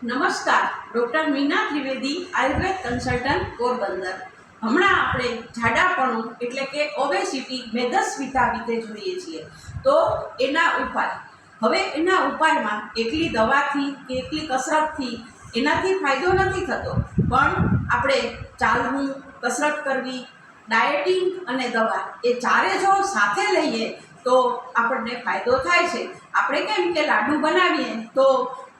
નમસ્કાર, doctor Meena Trivedi, Ayurveda consultant, Porbandar. હમણાં આપણે જાડાપણું એટલે કે ઓબેસિટી, મેદસ્વીતા વિશે જોઈએ છીએ. તો એના ઉપાયમાં એકલી દવાથી કે એકલી કસરતથી એનાથી ફાયદો નથી થતો, પણ આપણે ચાલવું, કસરત કરવી, ડાયટિંગ અને દવા એ ચારે જો સાથે લઈએ તો આપણને ફાયદો થાય છે. આપણે કેમ કે લાડુ બનાવીએ તો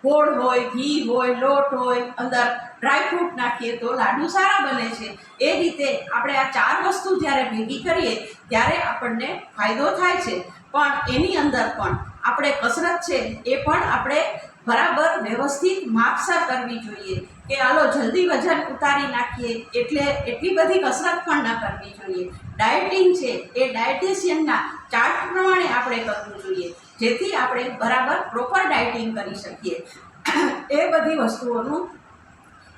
ગોળ હોય, ઘી હોય, લોટ હોય, અંદર ડ્રાયફ્રૂટ નાખીએ તો લાડુ સારા બને છે. એ રીતે આપણે આ ચાર વસ્તુ જ્યારે ભેગી કરીએ ત્યારે આપણને ફાયદો થાય છે. પણ એની અંદર પણ આપણે કસરત છે એ પણ આપણે બરાબર વ્યવસ્થિત માપસર કરવી જોઈએ કે હાલો જલ્દી વજન ઉતારી નાખીએ એટલે એટલી બધી કસરત પણ ન કરવી જોઈએ. ડાયટિંગ છે એ ડાયટિશિયનના ચાર્ટ પ્રમાણે આપણે કરવું જોઈએ, જેથી આપણે બરાબર પ્રોપર ડાયટિંગ કરી શકીએ. એ બધી વસ્તુઓનું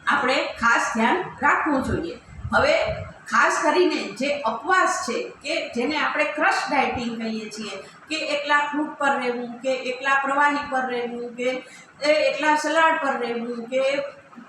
આપણે ખાસ ધ્યાન રાખવું જોઈએ. હવે ખાસ કરીને જે ઉપવાસ છે કે જેને આપણે ક્રશ ડાયટિંગ કહીએ છીએ, કે એકલા ફ્રૂટ પર રહેવું, કે એકલા પ્રવાહી પર રહેવું, કે એકલા સલાડ પર રહેવું, કે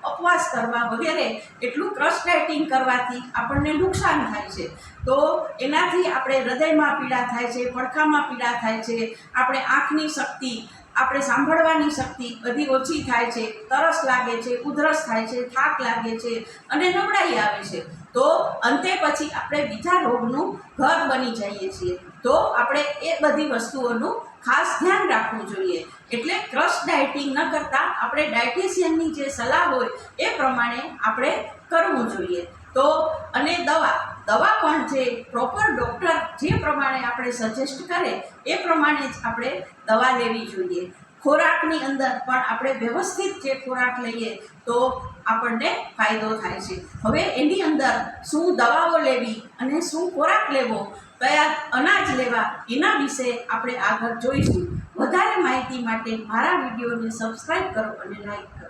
ઉપવાસ કરવા વગેરે, એટલું ક્રશ ડાયટિંગ કરવાથી આપણને નુકસાન થાય છે. તો એનાથી આપણે હૃદયમાં પીડા થાય છે, પડખામાં પીડા થાય છે, આપણે આંખની શક્તિ, આપણે સાંભળવાની શક્તિ બધી ઓછી થાય છે, તરસ લાગે છે, ઉધરસ થાય છે, થાક લાગે છે અને નબળાઈ આવે છે. તો અંતે પછી આપણે બીજા રોગનું ઘર બની જઈએ છીએ. તો આપણે એ બધી વસ્તુઓનું ખાસ ધ્યાન રાખવું જોઈએ. એટલે ક્રશ ડાયટિંગ ન કરતાં આપણે ડાયટિશિયનની જે સલાહ હોય એ પ્રમાણે આપણે કરવું જોઈએ. તો અને દવા પણ જે પ્રોપર ડૉક્ટર જે પ્રમાણે આપણે સજેસ્ટ કરે એ પ્રમાણે જ આપણે દવા લેવી જોઈએ. ખોરાકની અંદર પણ આપણે વ્યવસ્થિત જે ખોરાક લઈએ તો આપણને ફાયદો થાય છે. હવે એની અંદર શું દવાઓ લેવી અને શું ખોરાક લેવો, કયા અનાજ લેવા, એના વિશે આપણે આગળ જોઈશું. વધારે માહિતી માટે મારા વિડીયોને સબસ્ક્રાઈબ કરો અને લાઈક કરો.